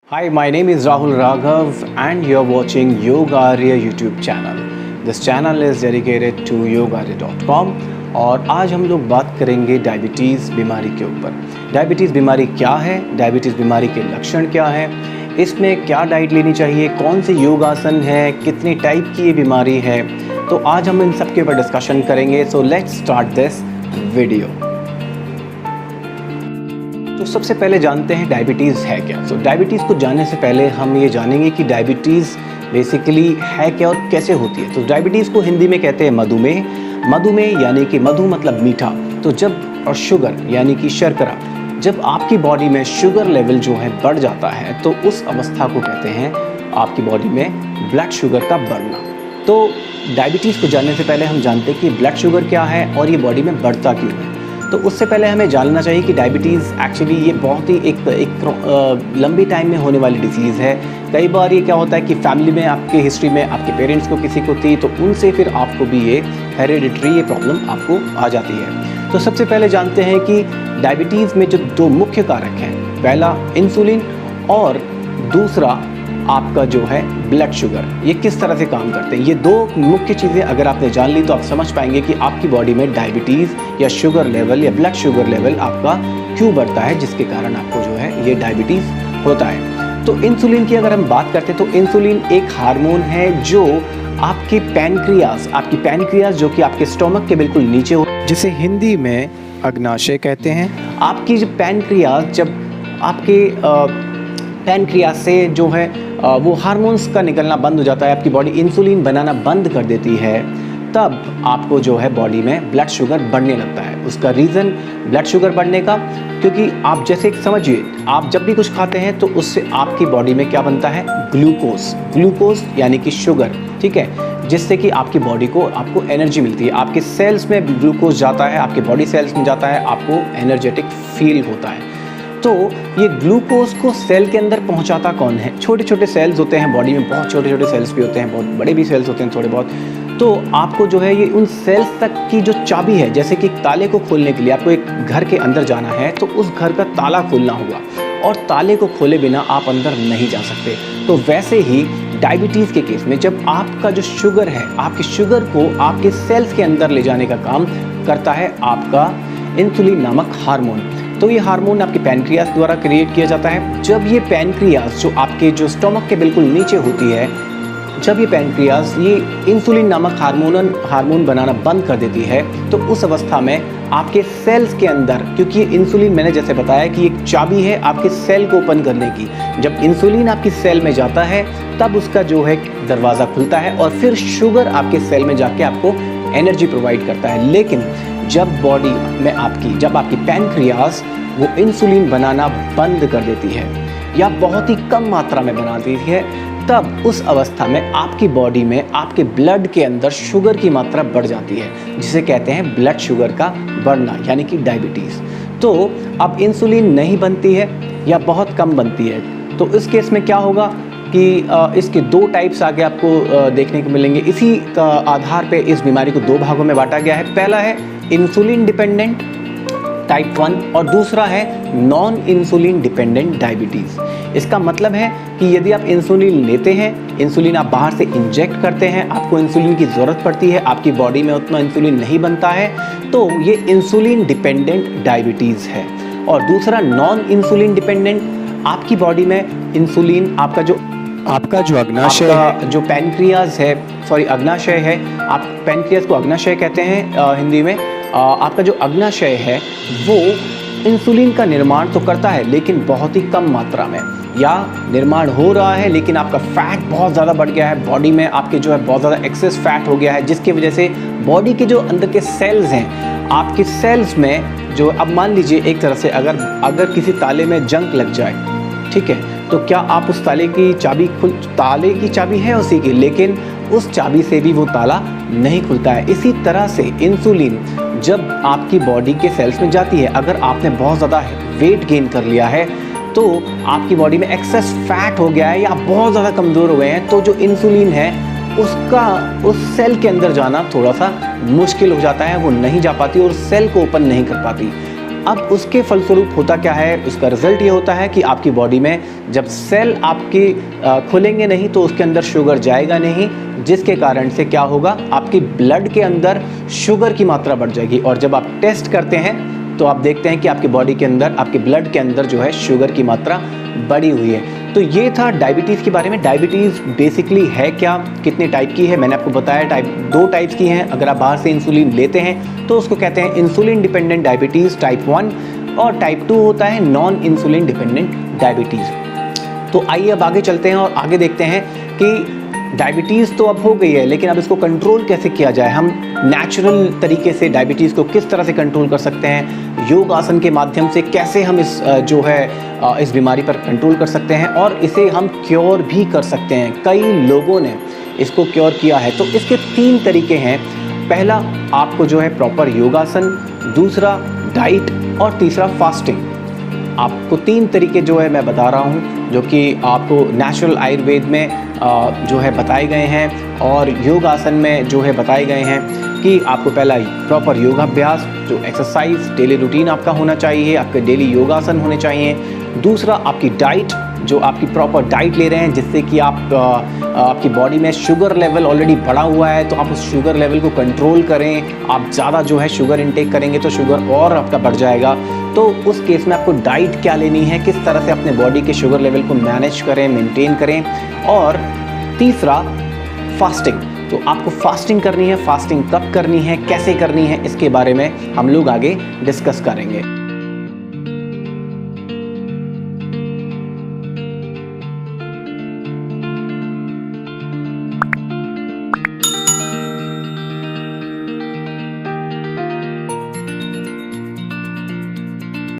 Hi, my name is Rahul Raghav and you're watching Yoga Arya YouTube channel. This channel is dedicated to yogaarya.com और आज हम लोग बात करेंगे diabetes बीमारी के ऊपर। डायबिटीज़ बीमारी क्या है, डायबिटीज़ बीमारी के लक्षण क्या है, इसमें क्या डाइट लेनी चाहिए, कौन से योगासन है, कितने टाइप की ये बीमारी है, तो आज हम इन सब के ऊपर डिस्कशन करेंगे। So let's start this video. तो सबसे पहले जानते हैं डायबिटीज़ है क्या। तो डायबिटीज़ को जानने से पहले हम ये जानेंगे कि डायबिटीज़ बेसिकली है क्या और कैसे होती है। तो डायबिटीज़ को हिंदी में कहते हैं मधुमेह। मधुमेह यानी कि मधु मतलब मीठा, तो जब और शुगर यानी कि शर्करा, जब आपकी बॉडी में शुगर लेवल जो है बढ़ जाता है तो उस अवस्था को कहते हैं आपकी बॉडी में ब्लड शुगर का बढ़ना। तो डायबिटीज़ को जानने से पहले हम जानते हैं कि ब्लड शुगर क्या है और ये बॉडी में बढ़ता क्यों है। तो उससे पहले हमें जानना चाहिए कि डायबिटीज़ एक्चुअली ये बहुत ही एक लंबी टाइम में होने वाली डिसीज़ है। कई बार ये क्या होता है कि फैमिली में आपके हिस्ट्री में आपके पेरेंट्स को किसी को थी तो उनसे फिर आपको भी ये हेरिडिटरी ये प्रॉब्लम आपको आ जाती है। तो सबसे पहले जानते हैं कि डायबिटीज़ में जो दो मुख्य कारक हैं, पहला इंसुलिन और दूसरा आपका जो है ब्लड शुगर, ये किस तरह से काम करते हैं। ये दो मुख्य चीज़ें अगर आपने जान ली तो आप समझ पाएंगे कि आपकी बॉडी में डायबिटीज़ या शुगर लेवल या ब्लड शुगर लेवल आपका क्यों बढ़ता है, जिसके कारण आपको जो है ये डायबिटीज़ होता है। तो इंसुलिन की अगर हम बात करते हैं तो इंसुलिन एक हार्मोन है जो आपकी पैनक्रियाज जो कि आपके स्टोमक के बिल्कुल नीचे हो, जिसे हिंदी में अग्नाशय कहते हैं। आपकी जो पैनक्रियाज, जब आपके पैनक्रियाज से जो है वो हार्मोन्स का निकलना बंद हो जाता है, आपकी बॉडी इंसुलिन बनाना बंद कर देती है, तब आपको जो है बॉडी में ब्लड शुगर बढ़ने लगता है। उसका रीज़न ब्लड शुगर बढ़ने का, क्योंकि आप जैसे समझिए, आप जब भी कुछ खाते हैं तो उससे आपकी बॉडी में क्या बनता है, ग्लूकोज यानी कि शुगर, ठीक है, जिससे कि आपकी बॉडी को आपको एनर्जी मिलती है। आपके सेल्स में ग्लूकोज जाता है, आपके बॉडी सेल्स में जाता है, आपको एनर्जेटिक फील होता है। तो ये ग्लूकोज को सेल के अंदर पहुंचाता कौन है? छोटे छोटे सेल्स होते हैं बॉडी में, बहुत छोटे छोटे सेल्स भी होते हैं, बहुत बड़े भी सेल्स होते हैं थोड़े बहुत। तो आपको जो है ये उन सेल्स तक की जो चाबी है, जैसे कि ताले को खोलने के लिए आपको एक घर के अंदर जाना है तो उस घर का ताला खोलना होगा और ताले को खोले बिना आप अंदर नहीं जा सकते। तो वैसे ही डायबिटीज़ के केस में जब आपका जो शुगर है, आपके शुगर को आपके सेल्स के अंदर ले जाने का काम करता है आपका इंसुलिन नामक हार्मोन। तो ये हार्मोन आपके पैनक्रियाज द्वारा क्रिएट किया जाता है। जब ये पैनक्रियाज जो आपके जो स्टोमक के बिल्कुल नीचे होती है, जब ये पैनक्रियाज ये इंसुलिन नामक हार्मोन बनाना बंद कर देती है तो उस अवस्था में आपके सेल्स के अंदर, क्योंकि इंसुलिन मैंने जैसे बताया कि एक चाबी है आपके सेल को ओपन करने की, जब इंसुलिन आपकी सेल में जाता है तब उसका जो है दरवाज़ा खुलता है और फिर शुगर आपके सेल में जाके आपको एनर्जी प्रोवाइड करता है। लेकिन जब बॉडी में जब आपकी पैनक्रियाज वो इंसुलिन बनाना बंद कर देती है या बहुत ही कम मात्रा में बनाती है, तब उस अवस्था में आपकी बॉडी में आपके ब्लड के अंदर शुगर की मात्रा बढ़ जाती है, जिसे कहते हैं ब्लड शुगर का बढ़ना यानी कि डायबिटीज़। तो अब इंसुलिन नहीं बनती है या बहुत कम बनती है, तो इस केस में क्या होगा कि इसके दो टाइप्स आगे आपको देखने को मिलेंगे। इसी का आधार पे इस बीमारी को दो भागों में बांटा गया है। पहला है इंसुलिन डिपेंडेंट टाइप 1 और दूसरा है नॉन इंसुलिन डिपेंडेंट डायबिटीज़। इसका मतलब है कि यदि आप इंसुलिन लेते हैं, इंसुलिन आप बाहर से इंजेक्ट करते हैं, आपको इंसुलिन की ज़रूरत पड़ती है, आपकी बॉडी में उतना इंसुलिन नहीं बनता है, तो ये इंसुलिन डिपेंडेंट डायबिटीज़ है। और दूसरा नॉन इंसुलिन डिपेंडेंट, आपकी बॉडी में इंसुलिन आपका जो अग्नाशय है, जो पैनक्रियाज है, अग्नाशय है, आप पैनक्रियाज को अग्नाशय कहते हैं हिंदी में। आपका जो अग्नाशय है वो इंसुलिन का निर्माण तो करता है लेकिन बहुत ही कम मात्रा में, या निर्माण हो रहा है लेकिन आपका फैट बहुत ज़्यादा बढ़ गया है, बॉडी में आपके जो है बहुत ज़्यादा एक्सेस फैट हो गया है, जिसकी वजह से बॉडी के जो अंदर के सेल्स हैं, आपके सेल्स में जो, अब मान लीजिए एक तरह से अगर किसी ताले में जंग लग जाए, ठीक है, तो क्या आप उस ताले की चाबी है उसी की, लेकिन उस चाबी से भी वो ताला नहीं खुलता है। इसी तरह से इंसुलिन जब आपकी बॉडी के सेल्स में जाती है, अगर आपने बहुत ज़्यादा वेट गेन कर लिया है तो आपकी बॉडी में एक्सेस फैट हो गया है या बहुत ज़्यादा कमज़ोर हो गए हैं, तो जो इंसुलिन है उसका उस सेल के अंदर जाना थोड़ा सा मुश्किल हो जाता है, वो नहीं जा पाती और सेल को ओपन नहीं कर पाती। अब उसके फलस्वरूप होता क्या है, उसका रिजल्ट ये होता है कि आपकी बॉडी में जब सेल आपकी खुलेंगे नहीं तो उसके अंदर शुगर जाएगा नहीं, जिसके कारण से क्या होगा, आपकी ब्लड के अंदर शुगर की मात्रा बढ़ जाएगी। और जब आप टेस्ट करते हैं तो आप देखते हैं कि आपकी बॉडी के अंदर, आपके ब्लड के अंदर जो है शुगर की मात्रा बढ़ी हुई है। तो ये था डायबिटीज़ के बारे में। डायबिटीज़ बेसिकली है क्या, कितने टाइप की है, मैंने आपको बताया दो टाइप्स की हैं। अगर आप बाहर से इंसुलिन लेते हैं तो उसको कहते हैं इंसुलिन डिपेंडेंट डायबिटीज़ टाइप 1, और टाइप 2 होता है नॉन इंसुलिन डिपेंडेंट डायबिटीज़। तो आइए अब आगे चलते हैं और आगे देखते हैं कि डायबिटीज़ तो अब हो गई है, लेकिन अब इसको कंट्रोल कैसे किया जाए, हम नेचुरल तरीके से डायबिटीज़ को किस तरह से कंट्रोल कर सकते हैं, योग आसन के माध्यम से कैसे हम इस बीमारी पर कंट्रोल कर सकते हैं, और इसे हम क्योर भी कर सकते हैं। कई लोगों ने इसको क्योर किया है। तो इसके 3 तरीके हैं। पहला, आपको जो है प्रॉपर योगासन, दूसरा डाइट, और तीसरा फास्टिंग। आपको 3 तरीके जो है मैं बता रहा हूँ, जो कि आपको नेचुरल आयुर्वेद में जो है बताए गए हैं, और योग आसन में जो है बताए गए हैं कि आपको पहला प्रॉपर योगाभ्यास, जो एक्सरसाइज डेली रूटीन आपका होना चाहिए, आपके डेली योगासन होने चाहिए। दूसरा, आपकी डाइट, जो आपकी प्रॉपर डाइट ले रहे हैं, जिससे कि आपकी बॉडी में शुगर लेवल ऑलरेडी बढ़ा हुआ है, तो आप उस शुगर लेवल को कंट्रोल करें। आप ज़्यादा जो है शुगर इनटेक करेंगे तो शुगर और आपका बढ़ जाएगा। तो उस केस में आपको डाइट क्या लेनी है, किस तरह से अपने बॉडी के शुगर लेवल को मैनेज करें, मेंटेन करें। और तीसरा, फास्टिंग। तो आपको फास्टिंग करनी है, फास्टिंग कब करनी है, कैसे करनी है, इसके बारे में हम लोग आगे डिस्कस करेंगे।